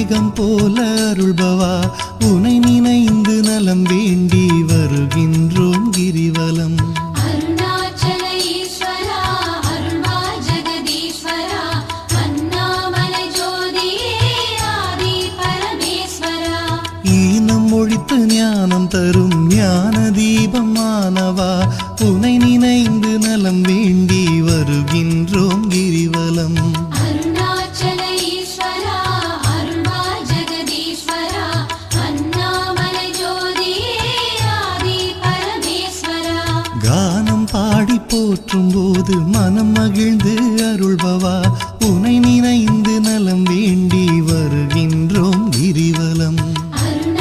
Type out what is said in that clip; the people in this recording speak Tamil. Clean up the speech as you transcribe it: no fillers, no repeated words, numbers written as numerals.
மேகம் போல அருள்பவா உனை நினைந்து நலம் வேண்டி வருகின்றோம் கிரிவலம். அருணாச்சல ஈஸ்வரா அருள்வா ஜெகதீஸ்வரா அண்ணாமலை ஜோதியே ஆதி பரமேஸ்வரா. ஈனம் ஒழித்து ஞானம் தரும் ஞான தீபமானவா உனை நினைந்து நலம் வேண்டி வருகின்றோம் கிரிவலம். அருணாச்சல ஈஸ்வரா அருள்வா ஜெகதீஸ்வரா அண்ணாமலை ஜோதியே ஆதி பரமேஸ்வரா. கானம் பாடி போற்றும் போது மனம் மகிழ்ந்து அருள்பவா உனை நினைந்து